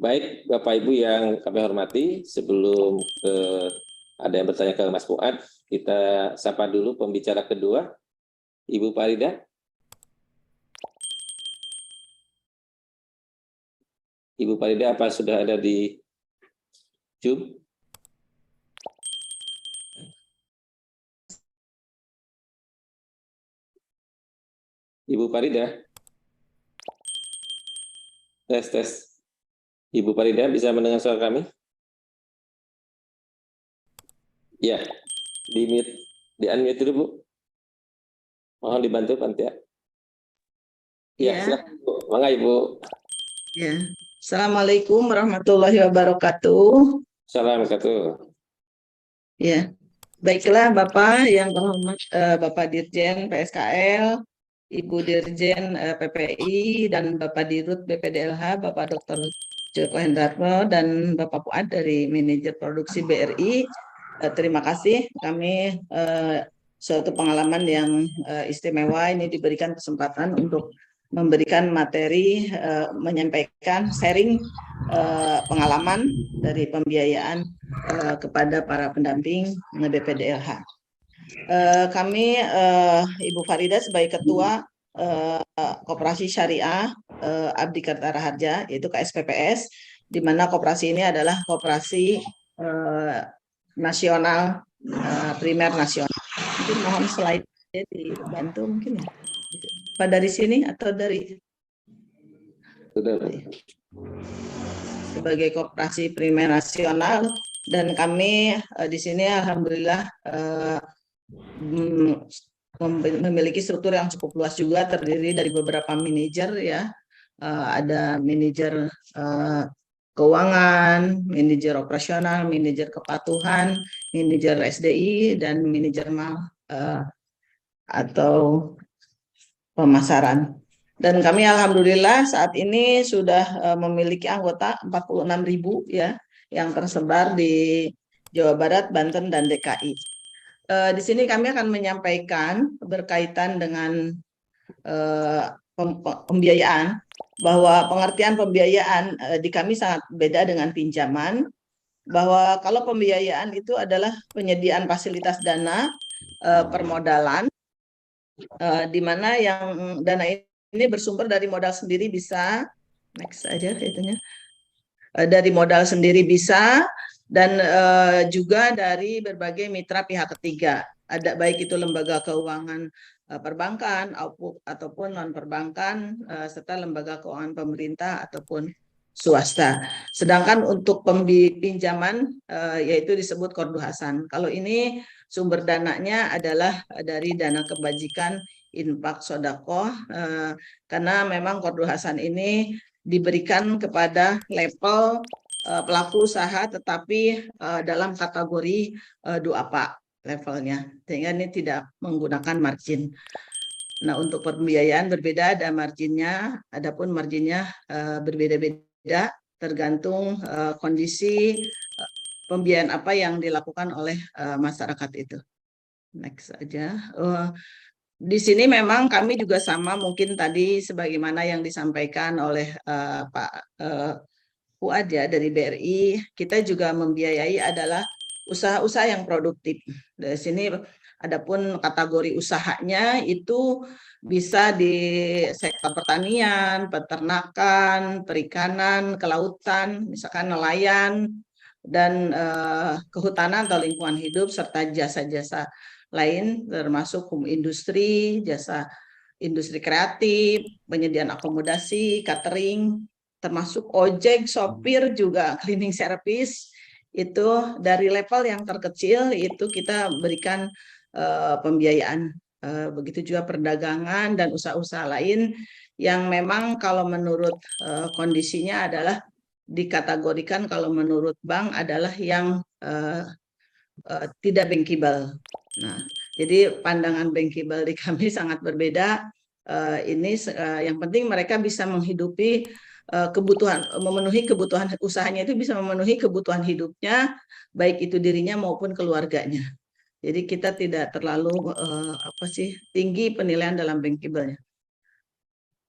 Baik, Bapak Ibu yang kami hormati, sebelum ada yang bertanya ke Mas Fuad, kita sapa dulu pembicara kedua, Ibu Farida. Ibu Farida, apa sudah ada di Zoom? Ibu Farida? Tes. Ibu Farida bisa mendengar suara kami? Ya, di-unmute dulu, Bu. Mohon dibantu, Pantia. Ya, silakan, Bu. Mangga, Ibu. Ya. Assalamualaikum warahmatullahi wabarakatuh. Assalamualaikum. Ya, baiklah Bapak yang terhormat, Bapak Dirjen PSKL, Ibu Dirjen PPI, dan Bapak Dirut BPDLH, Bapak Dr. Joko Hendratno, dan Bapak Fuad dari Manajer Produksi BRI. Terima kasih, kami suatu pengalaman yang istimewa ini diberikan kesempatan untuk memberikan materi, menyampaikan sharing pengalaman dari pembiayaan kepada para pendamping BPDLH. Kami, Ibu Farida sebagai Ketua Koperasi Syariah Abdi Kertara Harja, yaitu KSPPS, di mana koperasi ini adalah koperasi nasional, primer nasional. Mungkin mohon slide-nya dibantu mungkin ya. Apa dari sini atau dari? Sudah. Sebagai koperasi primer nasional, dan kami di sini alhamdulillah memiliki struktur yang cukup luas juga, terdiri dari beberapa manajer ya. Ada manajer keuangan, manajer operasional, manajer kepatuhan, manajer SDI, dan manajer atau pemasaran. Dan kami alhamdulillah saat ini sudah memiliki anggota 46.000 ya, yang tersebar di Jawa Barat, Banten, dan DKI. Di sini kami akan menyampaikan berkaitan dengan pembiayaan, bahwa pengertian pembiayaan di kami sangat beda dengan pinjaman, bahwa kalau pembiayaan itu adalah penyediaan fasilitas dana permodalan, di mana yang dana ini bersumber dari modal sendiri bisa, next aja itunya, dari modal sendiri bisa, dan juga dari berbagai mitra pihak ketiga, ada baik itu lembaga keuangan perbankan ataupun non perbankan, serta lembaga keuangan pemerintah ataupun swasta. Sedangkan untuk pinjaman yaitu disebut Qordu Hasan. Kalau ini sumber dananya adalah dari dana kebajikan infak sodakoh, karena memang Qordu Hasan ini diberikan kepada level pelaku usaha, tetapi dalam kategori duafa levelnya, sehingga ini tidak menggunakan margin. Nah, untuk pembiayaan berbeda, ada marginnya, adapun marginnya berbeda-beda tergantung kondisi pembiayaan apa yang dilakukan oleh masyarakat itu. Next saja. Di sini memang kami juga sama, mungkin tadi sebagaimana yang disampaikan oleh Pak Fuad ya dari BRI, kita juga membiayai adalah usaha-usaha yang produktif. Dari sini adapun kategori usahanya itu bisa di sektor pertanian, peternakan, perikanan, kelautan, misalkan nelayan, dan kehutanan atau lingkungan hidup, serta jasa-jasa lain termasuk industri, jasa industri kreatif, penyediaan akomodasi, catering, termasuk ojek, sopir, juga cleaning service. Itu dari level yang terkecil itu kita berikan pembiayaan. Begitu juga perdagangan dan usaha-usaha lain yang memang kalau menurut kondisinya adalah dikategorikan kalau menurut bank adalah yang tidak bankable. Nah, jadi pandangan bankable di kami sangat berbeda. Ini yang penting mereka bisa menghidupi kebutuhan, memenuhi kebutuhan usahanya, itu bisa memenuhi kebutuhan hidupnya, baik itu dirinya maupun keluarganya. Jadi kita tidak terlalu tinggi penilaian dalam bankable-nya.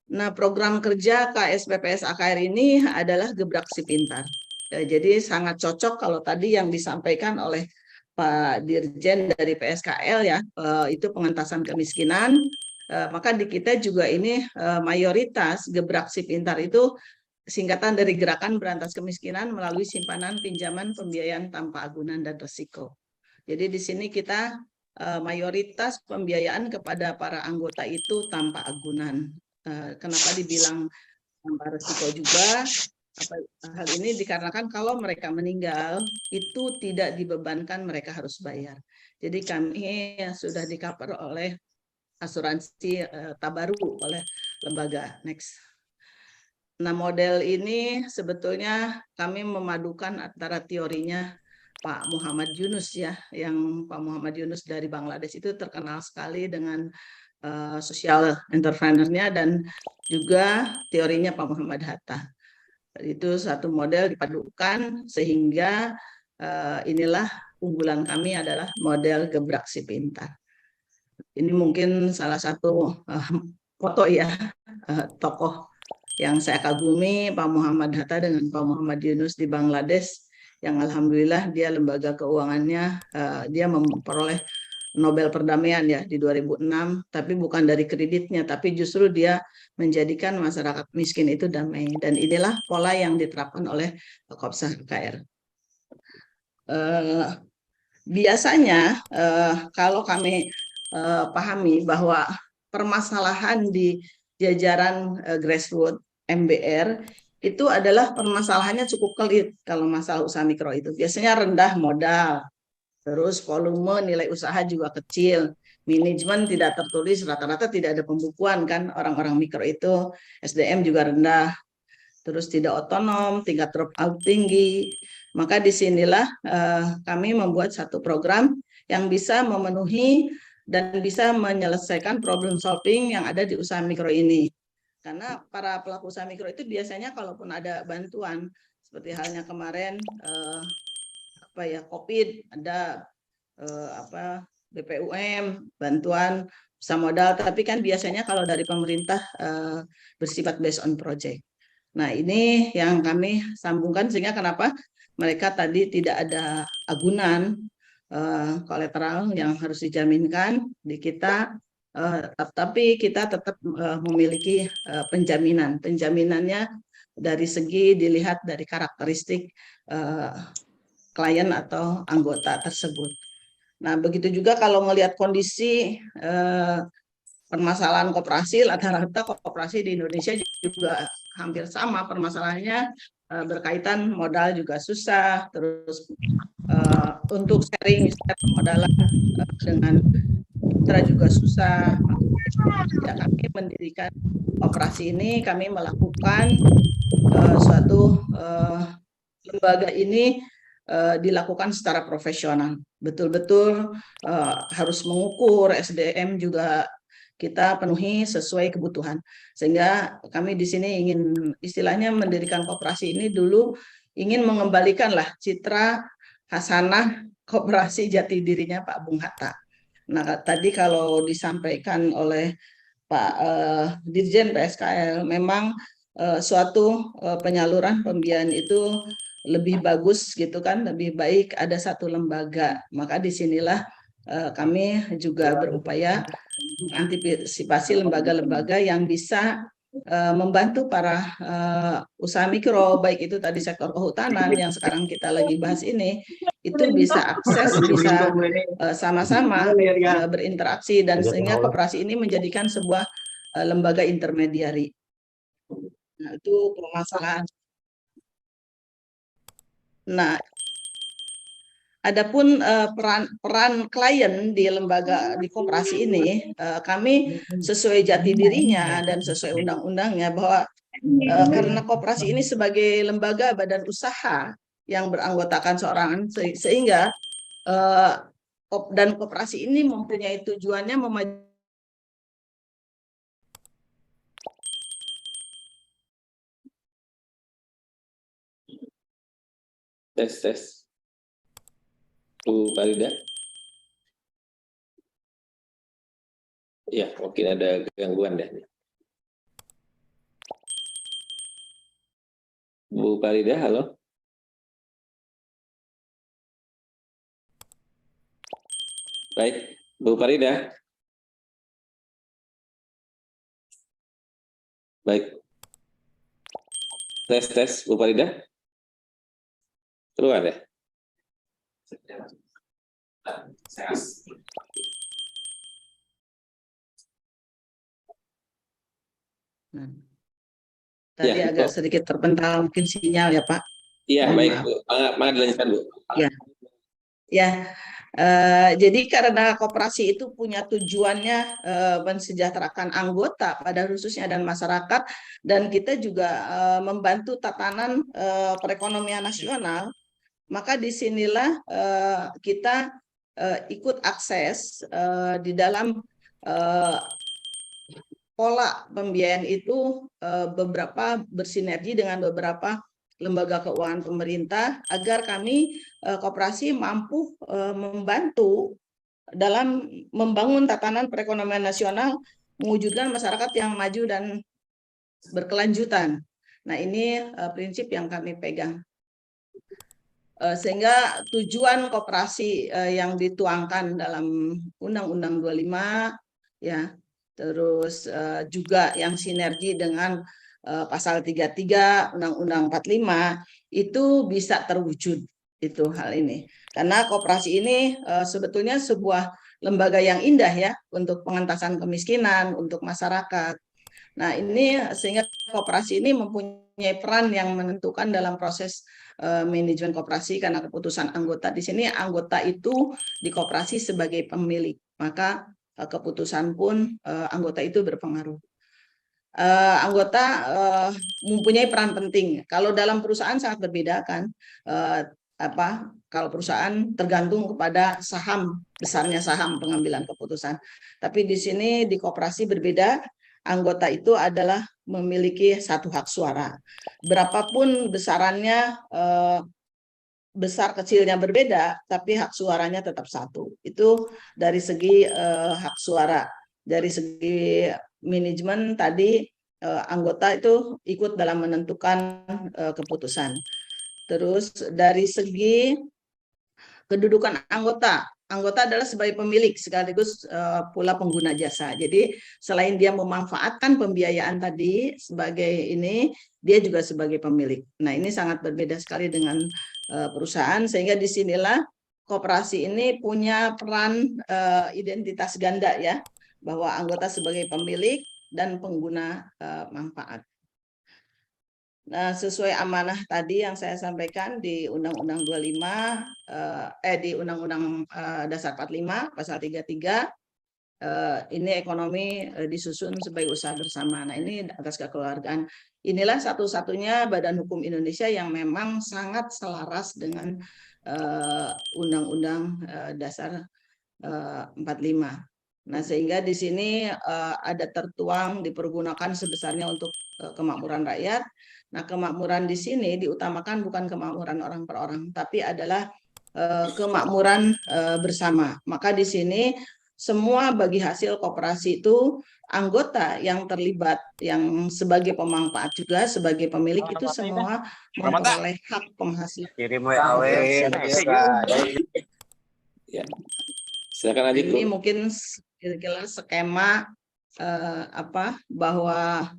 Nah, program kerja KSPPS AKR ini adalah Gebrak Si Pintar. Jadi sangat cocok kalau tadi yang disampaikan oleh Pak Dirjen dari PSKL ya, itu pengentasan kemiskinan. Maka di kita juga ini mayoritas Gebrak Si Pintar itu singkatan dari Gerakan Berantas Kemiskinan melalui simpanan pinjaman pembiayaan tanpa agunan dan resiko. Jadi di sini kita mayoritas pembiayaan kepada para anggota itu tanpa agunan. Kenapa dibilang tanpa resiko juga? Hal ini dikarenakan kalau mereka meninggal itu tidak dibebankan mereka harus bayar. Jadi kami sudah di-cover oleh asuransi Tabaru oleh lembaga. Next. Nah, model ini sebetulnya kami memadukan antara teorinya Pak Muhammad Yunus ya, yang Pak Muhammad Yunus dari Bangladesh itu terkenal sekali dengan social entrepreneur-nya dan juga teorinya Pak Muhammad Hatta. Itu satu model dipadukan sehingga inilah unggulan kami adalah model Gebrak Si Pintar. Ini mungkin salah satu foto ya, tokoh yang saya kagumi, Pak Muhammad Hatta dengan Pak Muhammad Yunus di Bangladesh, yang alhamdulillah dia lembaga keuangannya, dia memperoleh Nobel Perdamaian ya di 2006, tapi bukan dari kreditnya, tapi justru dia menjadikan masyarakat miskin itu damai. Dan inilah pola yang diterapkan oleh Kopsa KR. Biasanya kalau kami pahami bahwa permasalahan di jajaran grassroots MBR itu adalah permasalahannya cukup pelit kalau masalah usaha mikro itu. Biasanya rendah modal, terus volume nilai usaha juga kecil, manajemen tidak tertulis, rata-rata tidak ada pembukuan kan orang-orang mikro itu, SDM juga rendah, terus tidak otonom, tingkat drop out tinggi. Maka disinilah kami membuat satu program yang bisa memenuhi dan bisa menyelesaikan problem solving yang ada di usaha mikro ini. Karena para pelaku usaha mikro itu biasanya kalaupun ada bantuan, seperti halnya kemarin COVID, ada BPUM, bantuan usaha modal, tapi kan biasanya kalau dari pemerintah bersifat based on project. Nah, ini yang kami sambungkan sehingga kenapa mereka tadi tidak ada agunan kolateral yang harus dijaminkan di kita, tapi kita tetap memiliki penjaminan. Penjaminannya dari segi dilihat dari karakteristik klien atau anggota tersebut. Nah, begitu juga kalau melihat kondisi permasalahan koperasi, rata-rata koperasi di Indonesia juga hampir sama permasalahannya, berkaitan modal juga susah, terus untuk sharing permodalan dengan mitra juga susah. Ya, kami mendirikan koperasi ini, kami melakukan suatu lembaga ini dilakukan secara profesional. Betul-betul harus mengukur SDM juga kita penuhi sesuai kebutuhan. Sehingga kami di sini ingin istilahnya mendirikan koperasi ini dulu ingin mengembalikanlah citra hasanah koperasi jati dirinya Pak Bung Hatta. Nah, tadi kalau disampaikan oleh Pak Dirjen PSKL, memang suatu penyaluran pembiayaan itu lebih bagus gitu kan, lebih baik ada satu lembaga. Maka disinilah kami juga berupaya mengantisipasi lembaga-lembaga yang bisa membantu para usaha mikro, baik itu tadi sektor kehutanan yang sekarang kita lagi bahas ini, itu bisa akses, bisa sama-sama berinteraksi, dan sehingga koperasi ini menjadikan sebuah lembaga intermediari. Nah, itu permasalahan. Nah, adapun peran klien di lembaga di koperasi ini, kami sesuai jati dirinya dan sesuai undang-undangnya bahwa karena koperasi ini sebagai lembaga badan usaha yang beranggotakan seorang, sehingga dan koperasi ini mempunyai tujuannya Tes. Bu Farida. Ya, mungkin ada gangguan deh. Bu Farida, halo. Baik, Bu Farida. Baik. Tes, Bu Farida. Keluar ya? Nah, tadi Ya, agak sedikit terpental mungkin sinyal ya Pak. iya, Mohon baik, maaf. Bu. Mangga dilanjutkan, Bu. Ya, ya. Jadi karena koperasi itu punya tujuannya mensejahterakan anggota pada khususnya dan masyarakat, dan kita juga membantu tatanan perekonomian nasional, maka disinilah kita ikut akses di dalam pola pembiayaan itu beberapa bersinergi dengan beberapa lembaga keuangan pemerintah agar kami koperasi mampu membantu dalam membangun tatanan perekonomian nasional, mewujudkan masyarakat yang maju dan berkelanjutan. Nah, ini prinsip yang kami pegang. Sehingga tujuan koperasi yang dituangkan dalam Undang-Undang 25 ya, terus juga yang sinergi dengan pasal 33 Undang-Undang 45 itu bisa terwujud itu hal ini. Karena koperasi ini sebetulnya sebuah lembaga yang indah ya untuk pengentasan kemiskinan untuk masyarakat. Nah, ini sehingga koperasi ini mempunyai peran yang menentukan dalam proses manajemen koperasi karena keputusan anggota. Di sini anggota itu di koperasi sebagai pemilik, maka keputusan pun anggota itu berpengaruh. Anggota mempunyai peran penting. Kalau dalam perusahaan sangat berbeda kan, kalau perusahaan tergantung kepada saham, besarnya saham pengambilan keputusan. Tapi di sini di koperasi berbeda, anggota itu adalah memiliki satu hak suara. Berapapun besarannya, besar kecilnya berbeda, tapi hak suaranya tetap satu. Itu dari segi hak suara. Dari segi manajemen tadi anggota itu ikut dalam menentukan keputusan. Terus dari segi kedudukan anggota, anggota adalah sebagai pemilik sekaligus pula pengguna jasa. Jadi selain dia memanfaatkan pembiayaan tadi sebagai ini, dia juga sebagai pemilik. Nah, ini sangat berbeda sekali dengan perusahaan, sehingga disinilah koperasi ini punya peran identitas ganda ya, bahwa anggota sebagai pemilik dan pengguna manfaat. Nah, sesuai amanah tadi yang saya sampaikan di Undang-Undang 25, di Undang-Undang Dasar 45, Pasal 33, ini ekonomi disusun sebagai usaha bersama. Nah, ini atas kekeluargaan. Inilah satu-satunya badan hukum Indonesia yang memang sangat selaras dengan Undang-Undang Dasar 45. Nah, sehingga di sini ada tertuang dipergunakan sebesarnya untuk kemakmuran rakyat. Nah, kemakmuran di sini diutamakan bukan kemakmuran orang per orang, tapi adalah kemakmuran bersama. Maka di sini semua bagi hasil koperasi itu anggota yang terlibat, yang sebagai pemanfaat juga sebagai pemilik itu semua memperoleh hak penghasilan. Ya. Silakan lanjut, Bu. Ini mungkin kira-kira skema bahwa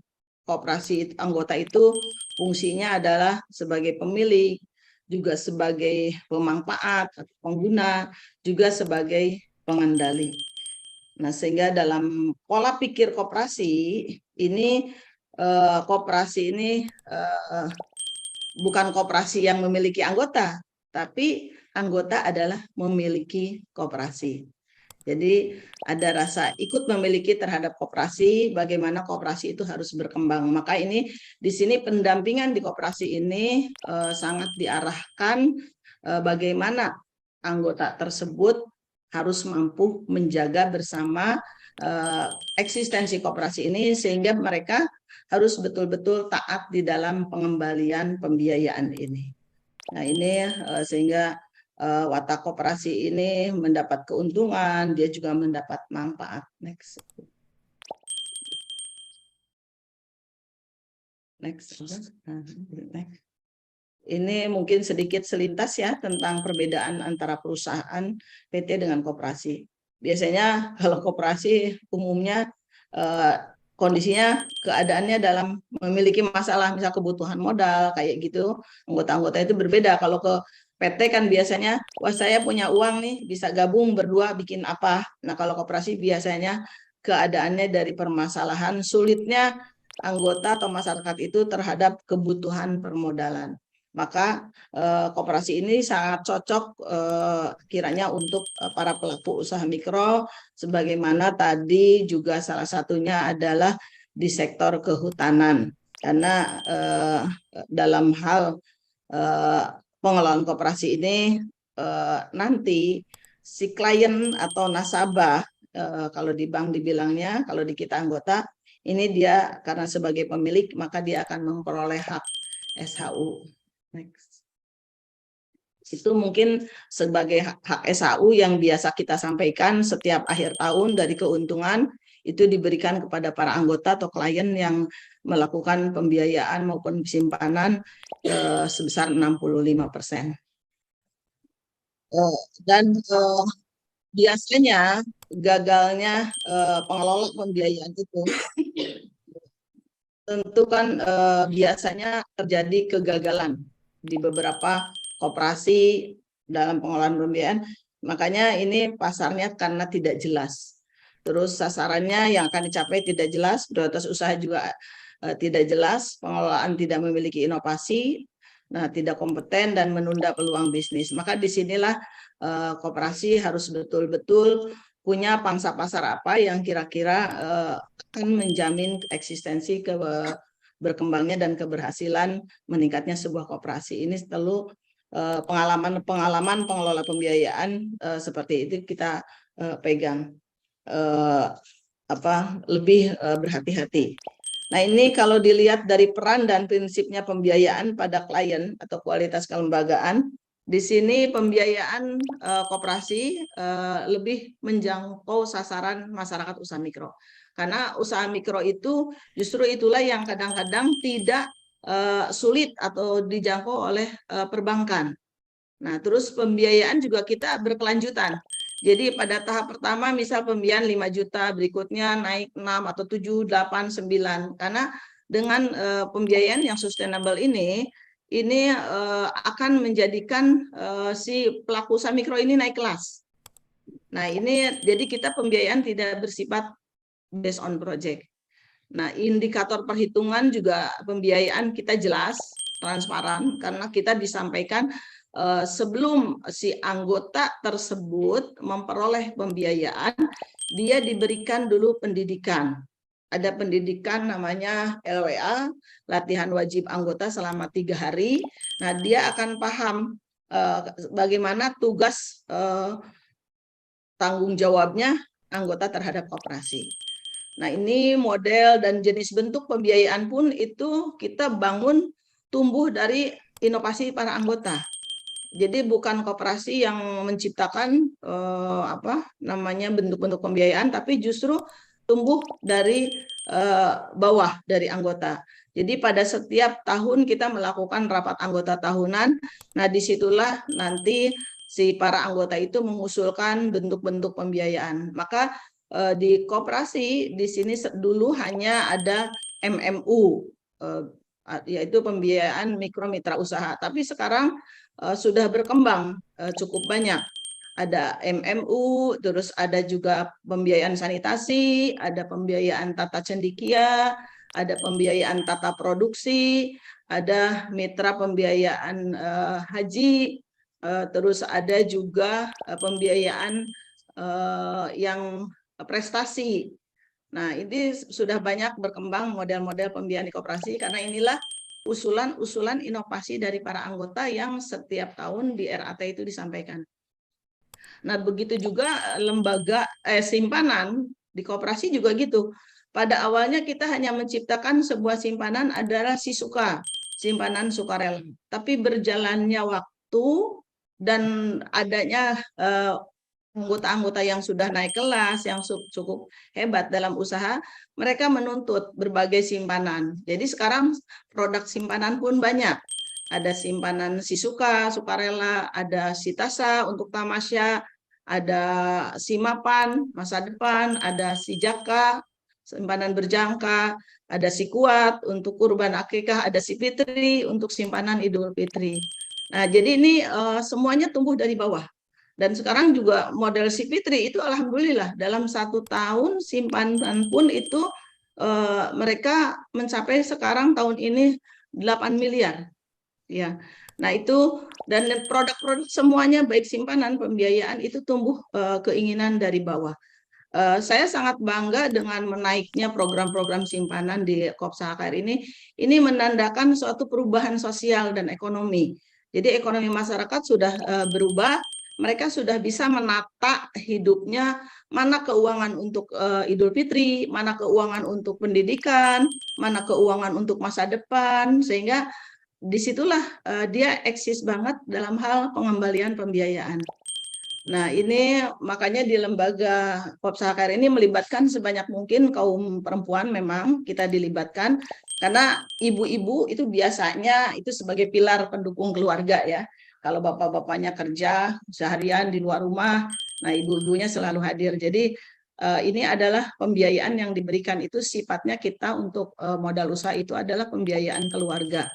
koperasi anggota itu fungsinya adalah sebagai pemilik, juga sebagai pemanfaat atau pengguna, juga sebagai pengendali. Nah, sehingga dalam pola pikir koperasi ini bukan koperasi yang memiliki anggota, tapi anggota adalah memiliki koperasi. Jadi ada rasa ikut memiliki terhadap koperasi, bagaimana koperasi itu harus berkembang. Maka ini di sini pendampingan di koperasi ini sangat diarahkan bagaimana anggota tersebut harus mampu menjaga bersama eksistensi koperasi ini, sehingga mereka harus betul-betul taat di dalam pengembalian pembiayaan ini. Nah, ini sehingga watak koperasi ini mendapat keuntungan, dia juga mendapat manfaat. Next. Next. Ini mungkin sedikit selintas ya tentang perbedaan antara perusahaan PT dengan koperasi. Biasanya kalau koperasi umumnya kondisinya keadaannya dalam memiliki masalah, misal kebutuhan modal kayak gitu, anggota-anggota itu berbeda. Kalau ke PT kan biasanya, wah saya punya uang nih, bisa gabung berdua bikin apa. Nah kalau koperasi biasanya keadaannya dari permasalahan sulitnya anggota atau masyarakat itu terhadap kebutuhan permodalan. Maka koperasi ini sangat cocok kiranya untuk para pelaku usaha mikro, sebagaimana tadi juga salah satunya adalah di sektor kehutanan. Karena dalam hal pengelolaan koperasi ini nanti si klien atau nasabah, kalau di bank dibilangnya, kalau di kita anggota, ini dia karena sebagai pemilik maka dia akan memperoleh hak SHU. Next. Itu mungkin sebagai hak SHU yang biasa kita sampaikan setiap akhir tahun dari keuntungan itu diberikan kepada para anggota atau klien yang melakukan pembiayaan maupun simpanan sebesar 65%. Dan biasanya gagalnya pengelola pembiayaan itu tentu kan biasanya terjadi kegagalan di beberapa koperasi dalam pengelolaan pembiayaan, makanya ini pasarnya karena tidak jelas. Terus sasarannya yang akan dicapai tidak jelas, prioritas usaha juga tidak jelas, pengelolaan tidak memiliki inovasi, nah tidak kompeten dan menunda peluang bisnis. Maka disinilah koperasi harus betul-betul punya pangsa pasar apa yang kira-kira akan menjamin eksistensi berkembangnya dan keberhasilan meningkatnya sebuah koperasi. Ini perlu pengalaman pengelola pembiayaan seperti itu kita pegang lebih berhati-hati. Nah ini kalau dilihat dari peran dan prinsipnya pembiayaan pada klien atau kualitas kelembagaan, di sini pembiayaan koperasi lebih menjangkau sasaran masyarakat usaha mikro. Karena usaha mikro itu justru itulah yang kadang-kadang tidak sulit atau dijangkau oleh perbankan. Nah, terus pembiayaan juga kita berkelanjutan. Jadi pada tahap pertama misal pembiayaan 5 juta, berikutnya naik 6 atau 7, 8, 9. Karena dengan pembiayaan yang sustainable ini akan menjadikan si pelaku usaha mikro ini naik kelas. Nah, ini jadi kita pembiayaan tidak bersifat based on project. Nah, indikator perhitungan juga pembiayaan kita jelas, transparan, karena kita disampaikan sebelum si anggota tersebut memperoleh pembiayaan, dia diberikan dulu pendidikan. Ada pendidikan namanya LWA, latihan wajib anggota selama 3 hari. Nah, dia akan paham bagaimana tugas tanggung jawabnya anggota terhadap koperasi. Nah, ini model dan jenis bentuk pembiayaan pun itu kita bangun tumbuh dari inovasi para anggota. Jadi bukan koperasi yang menciptakan bentuk-bentuk pembiayaan, tapi justru tumbuh dari bawah dari anggota. Jadi pada setiap tahun kita melakukan rapat anggota tahunan. Nah, disitulah nanti si para anggota itu mengusulkan bentuk-bentuk pembiayaan. Maka di koperasi di sini dulu hanya ada MMU, yaitu pembiayaan mikro mitra usaha. Tapi sekarang sudah berkembang cukup banyak. Ada MMU, terus ada juga pembiayaan sanitasi, ada pembiayaan tata cendikia, ada pembiayaan tata produksi, ada mitra pembiayaan haji, terus ada juga pembiayaan yang prestasi. Nah, ini sudah banyak berkembang model-model pembiayaan di koperasi karena inilah usulan-usulan inovasi dari para anggota yang setiap tahun di RAT itu disampaikan. Nah, begitu juga lembaga simpanan di koperasi juga gitu. Pada awalnya kita hanya menciptakan sebuah simpanan adalah SISUKA, simpanan sukarela. Tapi berjalannya waktu dan adanya anggota-anggota yang sudah naik kelas, yang cukup hebat dalam usaha, mereka menuntut berbagai simpanan. Jadi sekarang produk simpanan pun banyak. ada simpanan Sisuka, sukarela, ada Sitasa untuk tamasya, ada Simapan, masa depan, ada Sijaka, simpanan berjangka, ada Sikuat untuk kurban akikah, ada Sifitri untuk simpanan Idul Fitri. Nah, jadi ini semuanya tumbuh dari bawah. Dan sekarang juga model Sifitri itu alhamdulillah dalam 1 tahun simpanan pun itu mereka mencapai sekarang tahun ini 8 miliar. Ya, nah itu dan produk-produk semuanya baik simpanan pembiayaan itu tumbuh keinginan dari bawah. Saya sangat bangga dengan menaiknya program-program simpanan di Kopsa KKR ini. Ini menandakan suatu perubahan sosial dan ekonomi. Jadi ekonomi masyarakat sudah berubah. Mereka sudah bisa menata hidupnya, mana keuangan untuk Idul Fitri, mana keuangan untuk pendidikan, mana keuangan untuk masa depan, sehingga disitulah dia eksis banget dalam hal pengembalian pembiayaan. Nah, ini makanya di lembaga Kopsa KKR ini melibatkan sebanyak mungkin kaum perempuan, memang kita dilibatkan karena ibu-ibu itu biasanya itu sebagai pilar pendukung keluarga ya. Kalau bapak-bapaknya kerja seharian di luar rumah, nah ibu-ibunya selalu hadir. Jadi ini adalah pembiayaan yang diberikan itu sifatnya kita untuk modal usaha itu adalah pembiayaan keluarga.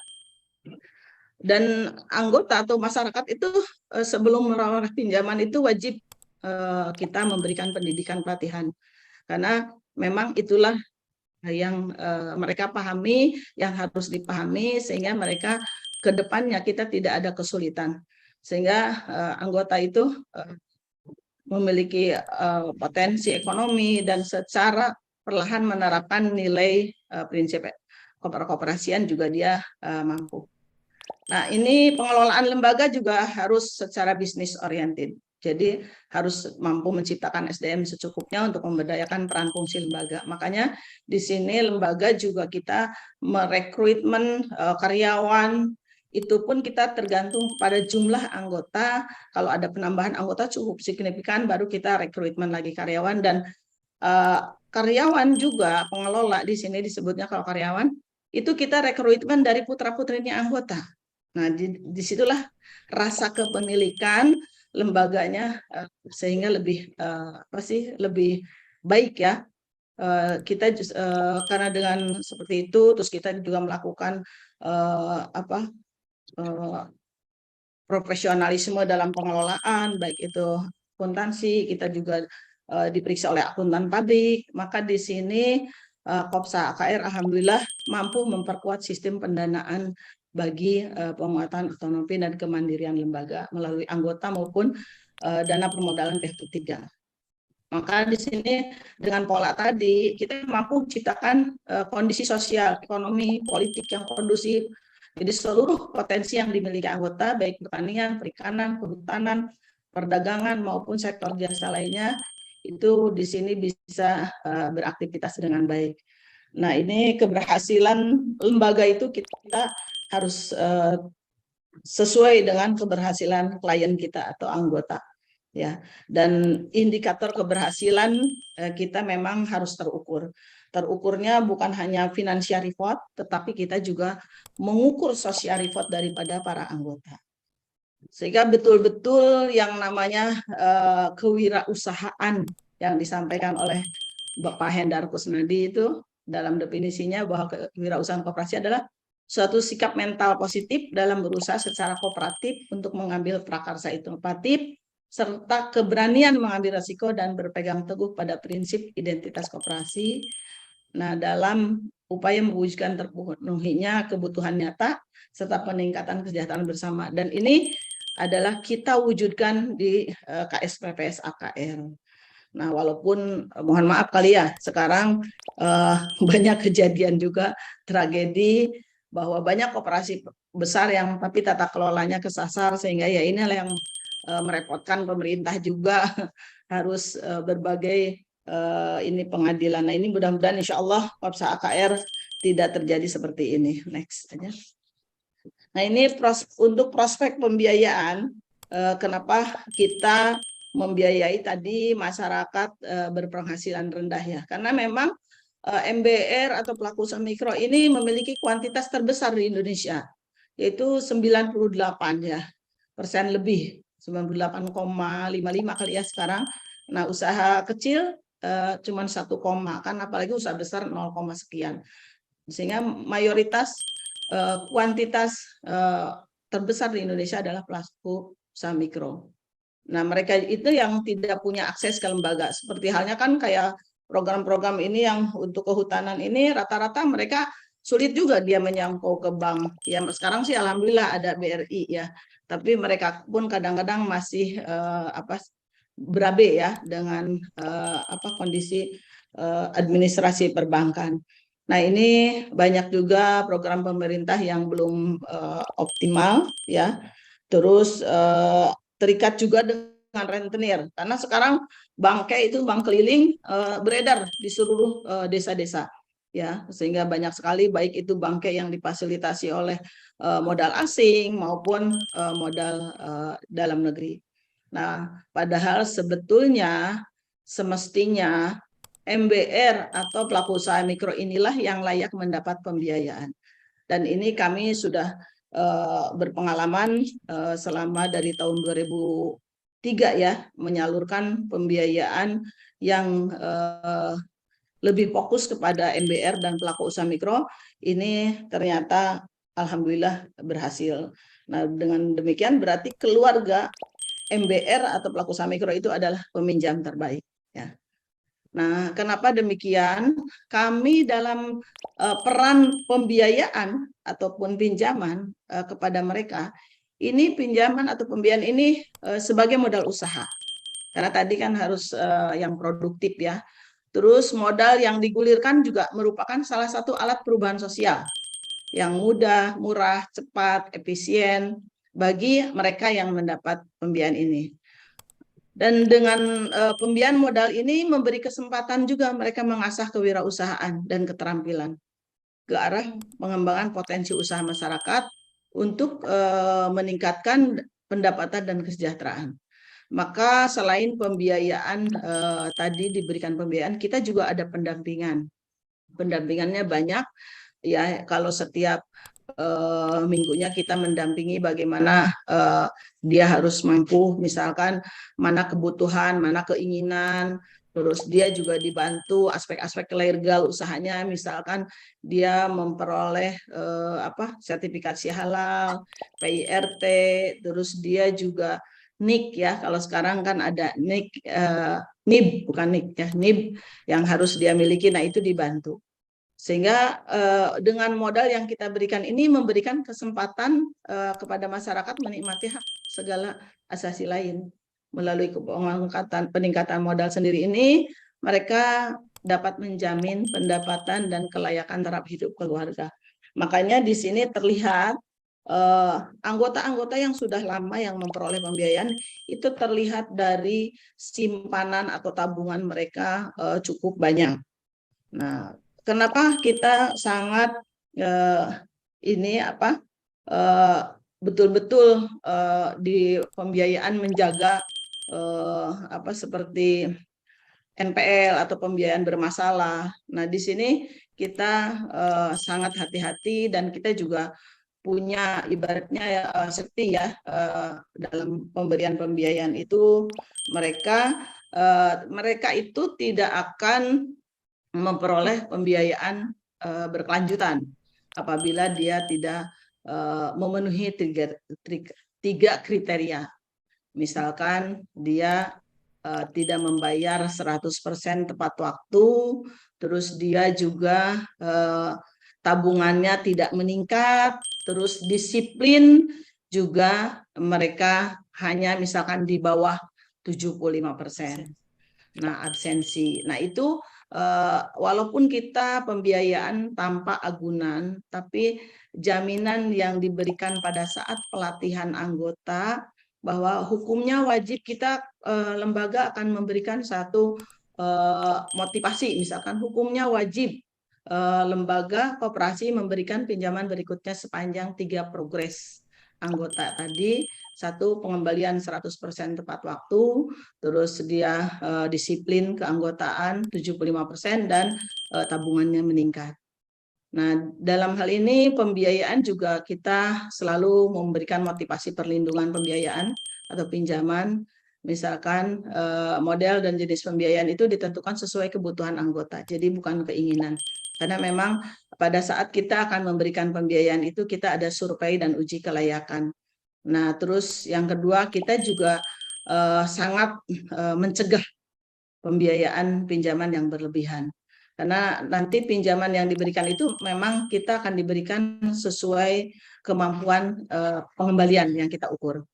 Dan anggota atau masyarakat itu sebelum menawarkan pinjaman itu wajib kita memberikan pendidikan pelatihan, karena memang itulah yang mereka pahami, yang harus dipahami, sehingga mereka ke depannya kita tidak ada kesulitan, sehingga anggota itu memiliki potensi ekonomi dan secara perlahan menerapkan nilai prinsip kekoperasian juga dia mampu. Nah, ini pengelolaan lembaga juga harus secara bisnis oriented. Jadi harus mampu menciptakan SDM secukupnya untuk memberdayakan peran fungsi lembaga. Makanya di sini lembaga juga kita merekrutmen karyawan, itu pun kita tergantung pada jumlah anggota. Kalau ada penambahan anggota cukup signifikan, baru kita rekrutmen lagi karyawan. Dan karyawan juga pengelola di sini disebutnya kalau karyawan, itu kita rekrutmen dari putra-putrinya anggota. Nah, disitulah rasa kepemilikan lembaganya sehingga lebih lebih baik ya. Kita karena dengan seperti itu, terus kita juga melakukan profesionalisme dalam pengelolaan, baik itu akuntansi, kita juga diperiksa oleh akuntan pabrik. Maka di sini Kopsa KKR alhamdulillah mampu memperkuat sistem pendanaan bagi penguatan otonomi dan kemandirian lembaga melalui anggota maupun dana permodalan pihak ketiga. Maka di sini dengan pola tadi kita mampu menciptakan kondisi sosial, ekonomi, politik yang kondusif. Jadi seluruh potensi yang dimiliki anggota baik pertanian, perikanan, kehutanan, perdagangan maupun sektor jasa lainnya itu di sini bisa beraktivitas dengan baik. Nah, ini keberhasilan lembaga itu kita harus sesuai dengan keberhasilan klien kita atau anggota ya. Dan indikator keberhasilan kita memang harus terukur. Terukurnya bukan hanya financial report, tetapi kita juga mengukur social report daripada para anggota. Sehingga betul-betul yang namanya kewirausahaan yang disampaikan oleh Bapak Hendar Kusnadi itu dalam definisinya bahwa kewirausahaan koperasi adalah suatu sikap mental positif dalam berusaha secara kooperatif untuk mengambil prakarsa inovatif, serta keberanian mengambil risiko dan berpegang teguh pada prinsip identitas koperasi. Nah, dalam upaya mewujudkan terpenuhinya kebutuhan nyata serta peningkatan kesejahteraan bersama. Dan ini adalah kita wujudkan di KSPPS AKR. Nah, walaupun mohon maaf kali ya, sekarang banyak kejadian juga tragedi bahwa banyak koperasi besar yang tapi tata kelolanya kesasar, sehingga ya inilah yang merepotkan pemerintah juga harus berbagai ini pengadilan. Nah, ini mudah-mudahan insya Allah Kopsa AKR tidak terjadi seperti ini. Next aja. Nah, ini untuk prospek pembiayaan, kenapa kita membiayai tadi masyarakat berpenghasilan rendah ya, karena memang MBR atau pelaku usaha mikro ini memiliki kuantitas terbesar di Indonesia. yaitu 98 ya persen lebih, 98,55 kali ya sekarang. Nah, usaha kecil cuman 1, kan apalagi usaha besar 0, sekian. Sehingga mayoritas kuantitas terbesar di Indonesia adalah pelaku usaha mikro. Nah, mereka itu yang tidak punya akses ke lembaga. Seperti halnya kan kayak program-program ini yang untuk kehutanan ini rata-rata mereka sulit juga dia menyangkau ke bank. Ya, sekarang sih alhamdulillah ada BRI ya. Tapi mereka pun kadang-kadang masih berabe ya dengan kondisi administrasi perbankan. Nah, ini banyak juga program pemerintah yang belum optimal ya. Terus terikat juga dengan rentenir karena sekarang bangkai itu bank keliling beredar di seluruh desa-desa ya, sehingga banyak sekali baik itu bangkai yang difasilitasi oleh modal asing maupun modal dalam negeri. Nah, padahal sebetulnya semestinya MBR atau pelaku usaha mikro inilah yang layak mendapat pembiayaan. Dan ini kami sudah berpengalaman selama dari tahun 2003 ya, menyalurkan pembiayaan yang lebih fokus kepada MBR dan pelaku usaha mikro. Ini ternyata alhamdulillah berhasil. Nah, dengan demikian berarti keluarga MBR atau pelaku usaha mikro itu adalah peminjam terbaik ya. Nah, kenapa demikian? Kami dalam peran pembiayaan ataupun pinjaman kepada mereka, ini pinjaman atau pembiayaan ini sebagai modal usaha. Karena tadi kan harus yang produktif ya. Terus modal yang digulirkan juga merupakan salah satu alat perubahan sosial yang mudah, murah, cepat, efisien bagi mereka yang mendapat pembiayaan ini. Dan dengan pembiayaan modal ini memberi kesempatan juga mereka mengasah kewirausahaan dan keterampilan ke arah pengembangan potensi usaha masyarakat untuk meningkatkan pendapatan dan kesejahteraan. Maka selain pembiayaan tadi diberikan pembiayaan, kita juga ada pendampingan. Pendampingannya banyak ya, kalau setiap minggunya kita mendampingi bagaimana dia harus mampu, misalkan mana kebutuhan, mana keinginan, terus dia juga dibantu aspek-aspek legal usahanya, misalkan dia memperoleh sertifikasi halal, PIRT, terus dia juga NIK ya, kalau sekarang kan ada NIK, NIB bukan NIK ya, NIB yang harus dia miliki, nah itu dibantu. Sehingga dengan modal yang kita berikan ini memberikan kesempatan kepada masyarakat menikmati hak segala asasi lain. Melalui peningkatan modal sendiri ini, mereka dapat menjamin pendapatan dan kelayakan taraf hidup keluarga. Makanya di sini terlihat anggota-anggota yang sudah lama yang memperoleh pembiayaan itu terlihat dari simpanan atau tabungan mereka cukup banyak. Nah, kenapa kita sangat betul-betul di pembiayaan menjaga seperti NPL atau pembiayaan bermasalah. Nah, di sini kita sangat hati-hati dan kita juga punya ibaratnya safety ya dalam pemberian pembiayaan itu mereka itu tidak akan memperoleh pembiayaan berkelanjutan apabila dia tidak memenuhi tiga kriteria. Misalkan dia tidak membayar 100% tepat waktu, terus dia juga tabungannya tidak meningkat, terus disiplin juga mereka hanya misalkan di bawah 75%. Nah, absensi. Nah, itu walaupun kita pembiayaan tanpa agunan, tapi jaminan yang diberikan pada saat pelatihan anggota bahwa hukumnya wajib kita lembaga akan memberikan satu motivasi, misalkan hukumnya wajib lembaga koperasi memberikan pinjaman berikutnya sepanjang 3 progres anggota tadi. Satu, pengembalian 100% tepat waktu, terus dia disiplin keanggotaan 75% dan tabungannya meningkat. Nah, dalam hal ini pembiayaan juga kita selalu memberikan motivasi perlindungan pembiayaan atau pinjaman. Misalkan model dan jenis pembiayaan itu ditentukan sesuai kebutuhan anggota, jadi bukan keinginan. Karena memang pada saat kita akan memberikan pembiayaan itu kita ada survei dan uji kelayakan. Nah, terus yang kedua kita juga sangat mencegah pembiayaan pinjaman yang berlebihan. Karena nanti pinjaman yang diberikan itu memang kita akan diberikan sesuai kemampuan pengembalian yang kita ukur.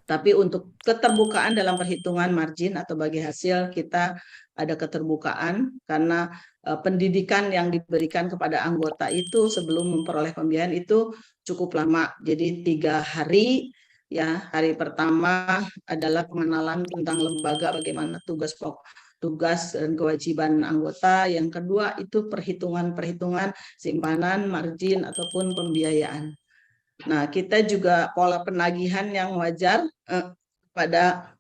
Tapi untuk keterbukaan dalam perhitungan margin atau bagi hasil kita ada keterbukaan karena pendidikan yang diberikan kepada anggota itu sebelum memperoleh pembiayaan itu cukup lama. Jadi 3 hari ya. Hari pertama adalah pengenalan tentang lembaga, bagaimana tugas dan kewajiban anggota. Yang kedua itu perhitungan simpanan, margin ataupun pembiayaan. Nah, kita juga pola penagihan yang wajar pada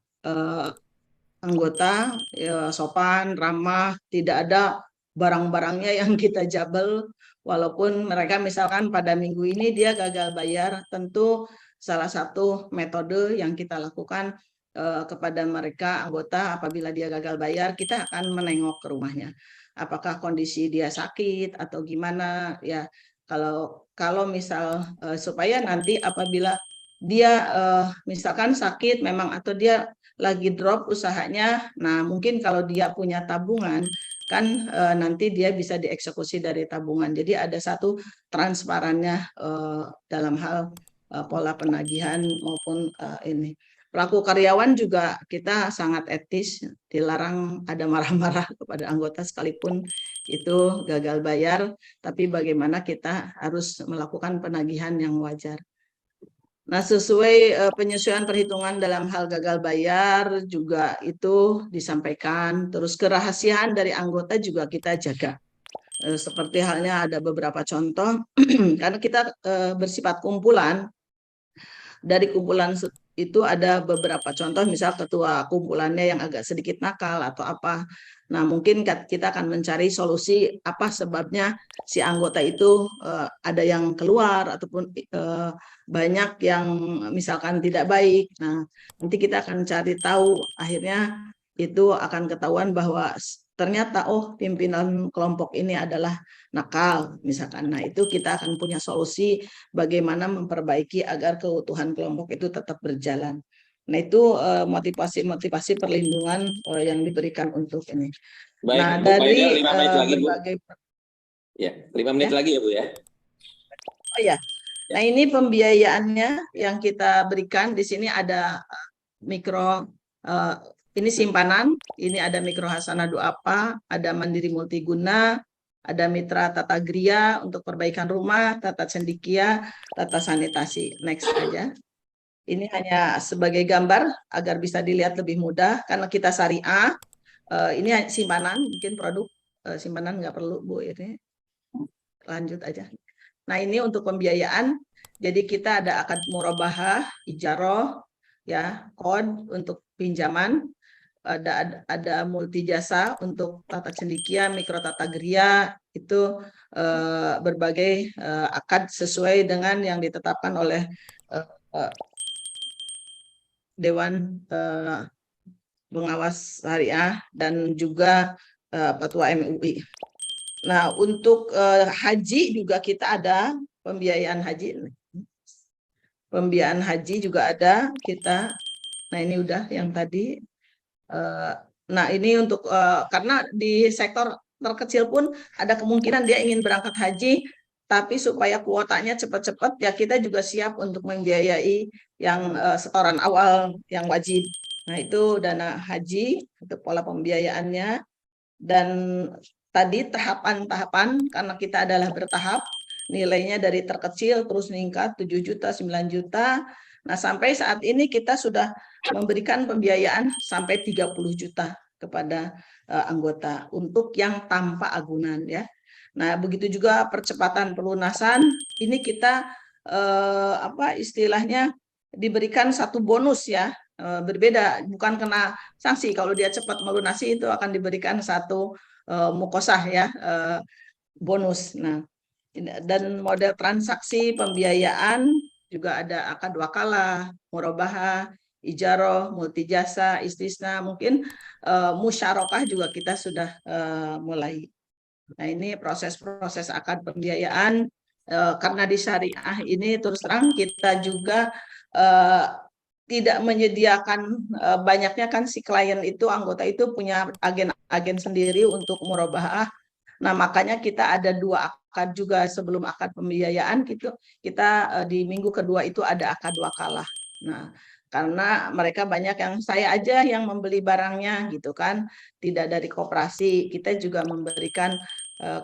anggota ya, sopan, ramah, tidak ada barang-barangnya yang kita jabel. Walaupun mereka misalkan pada minggu ini dia gagal bayar, tentu salah satu metode yang kita lakukan kepada mereka anggota apabila dia gagal bayar, kita akan menengok ke rumahnya. Apakah kondisi dia sakit atau gimana ya. Kalau misal supaya nanti apabila dia misalkan sakit memang atau dia lagi drop usahanya, nah mungkin kalau dia punya tabungan kan nanti dia bisa dieksekusi dari tabungan. Jadi ada satu transparannya dalam hal pola penagihan maupun ini. Pelaku karyawan juga kita sangat etis, dilarang ada marah-marah kepada anggota sekalipun itu gagal bayar, tapi bagaimana kita harus melakukan penagihan yang wajar. Nah, sesuai penyesuaian perhitungan dalam hal gagal bayar juga itu disampaikan. Terus kerahasiaan dari anggota juga kita jaga. Seperti halnya ada beberapa contoh, karena kita bersifat kumpulan, dari kumpulan itu ada beberapa contoh, misal ketua kumpulannya yang agak sedikit nakal atau apa. Nah, mungkin kita akan mencari solusi apa sebabnya si anggota itu ada yang keluar ataupun banyak yang misalkan tidak baik. Nah, nanti kita akan cari tahu, akhirnya itu akan ketahuan bahwa ternyata pimpinan kelompok ini adalah nakal misalkan. Nah, itu kita akan punya solusi bagaimana memperbaiki agar keutuhan kelompok itu tetap berjalan. Nah, itu motivasi perlindungan yang diberikan untuk ini. Baik, Nah, Bu dari Faida, 5 menit lagi, Bu. berbagai Ya, 5 menit ya. lagi ya, Bu ya. Oh ya. Nah, ini pembiayaannya yang kita berikan di sini ada mikro ini simpanan, ini ada mikro hasanah du'afa, ada mandiri multiguna, ada mitra tata gria untuk perbaikan rumah, tata cendikia, tata sanitasi. Next aja. Ini hanya sebagai gambar agar bisa dilihat lebih mudah karena kita syariah. Ini simpanan, mungkin produk simpanan nggak perlu Bu ini. Lanjut aja. Nah, ini untuk pembiayaan. Jadi kita ada akad murabahah, ijaroh, ya, kod untuk pinjaman, ada multi jasa untuk tata cendikia, mikro tata geria, itu berbagai akad sesuai dengan yang ditetapkan oleh Dewan Pengawas Syariah dan juga Fatwa MUI. Nah, untuk haji juga kita ada pembiayaan haji. Pembiayaan haji juga ada kita. Nah, ini udah yang tadi. Nah, ini untuk karena di sektor terkecil pun ada kemungkinan dia ingin berangkat haji, tapi supaya kuotanya cepat-cepat ya kita juga siap untuk membiayai yang setoran awal yang wajib. Nah, itu dana haji untuk pola pembiayaannya. Dan tadi tahapan-tahapan karena kita adalah bertahap, nilainya dari terkecil terus meningkat 7 juta, 9 juta. Nah, sampai saat ini kita sudah memberikan pembiayaan sampai 30 juta kepada anggota untuk yang tanpa agunan ya. Nah, begitu juga percepatan pelunasan, ini kita istilahnya diberikan satu bonus ya, berbeda, bukan kena sanksi. Kalau dia cepat melunasi itu akan diberikan satu mukosah ya, bonus. Nah, dan model transaksi pembiayaan juga ada akad wakalah, murabahah, ijaroh, multijasa, istisna, mungkin musyarakah juga kita sudah mulai. Nah, ini proses-proses akad pembiayaan karena di syariah ini terus terang kita juga tidak menyediakan banyaknya kan si klien itu, anggota itu punya agen-agen sendiri untuk murabahah. Nah, makanya kita ada 2 akad juga sebelum akad pembiayaan gitu. Kita di minggu kedua itu ada akad wakalah. Nah, karena mereka banyak yang saya aja yang membeli barangnya gitu kan, tidak dari koperasi. Kita juga memberikan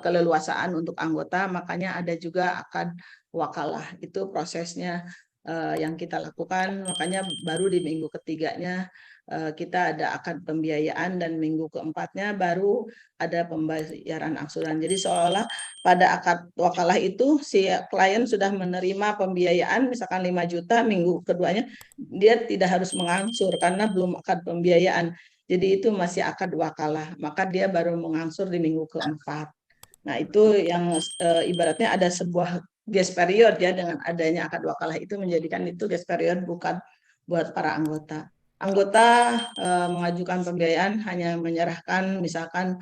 keleluasaan untuk anggota, makanya ada juga akad wakalah. Itu prosesnya yang kita lakukan, makanya baru di minggu ketiganya kita ada akad pembiayaan dan minggu keempatnya baru ada pembayaran angsuran. Jadi seolah pada akad wakalah itu si klien sudah menerima pembiayaan misalkan 5 juta, minggu keduanya dia tidak harus mengangsur karena belum akad pembiayaan. Jadi itu masih akad wakalah, maka dia baru mengangsur di minggu keempat. Nah, itu yang ibaratnya ada sebuah grace period ya, dengan adanya akad wakalah itu menjadikan itu grace period bukan buat para anggota. Anggota mengajukan pembiayaan hanya menyerahkan misalkan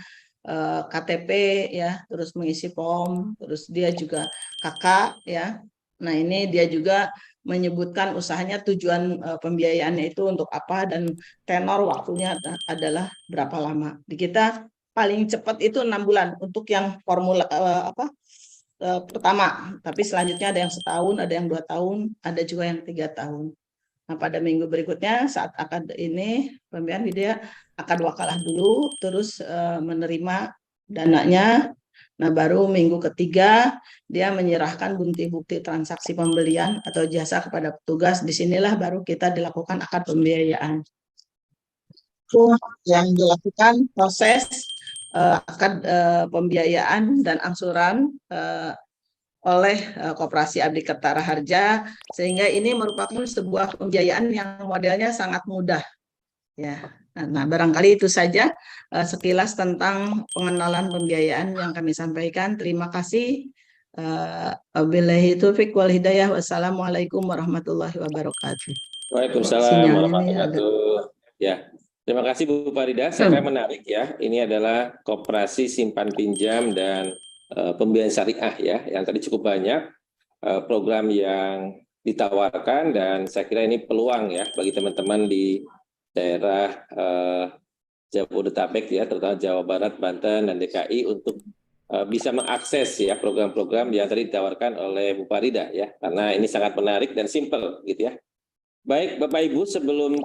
KTP ya, terus mengisi form, terus dia juga kakak ya. Nah, ini dia juga menyebutkan usahanya, tujuan pembiayaannya itu untuk apa, dan tenor waktunya adalah berapa lama. Di kita paling cepat itu 6 bulan untuk yang formula pertama, tapi selanjutnya ada yang setahun, ada yang 2 tahun, ada juga yang 3 tahun. Nah, pada minggu berikutnya saat akad ini pembiayaan dia akad wakalah dulu, terus menerima dananya. Nah, baru minggu ketiga dia menyerahkan bukti-bukti transaksi pembelian atau jasa kepada petugas. Disinilah baru kita dilakukan akad pembiayaan. Itu yang dilakukan proses akad pembiayaan dan angsuran oleh Koperasi Abdi Kertara Harja, sehingga ini merupakan sebuah pembiayaan yang modelnya sangat mudah ya. Nah, barangkali itu saja sekilas tentang pengenalan pembiayaan yang kami sampaikan. Terima kasih. Wabillahi taufiq wal hidayah. Wassalamualaikum warahmatullahi wabarakatuh. Waalaikumsalam Sinyalnya nih warahmatullahi agak wabarakatuh. Ya, terima kasih Bu Farida. Sangat menarik ya. Ini adalah koperasi simpan pinjam dan pembiayaan syariah ya, yang tadi cukup banyak program yang ditawarkan, dan saya kira ini peluang ya bagi teman-teman di daerah Jabodetabek ya, terutama Jawa Barat, Banten, dan DKI untuk bisa mengakses ya program-program yang tadi ditawarkan oleh Bu Farida ya, karena ini sangat menarik dan simpel gitu ya. Baik Bapak Ibu, sebelum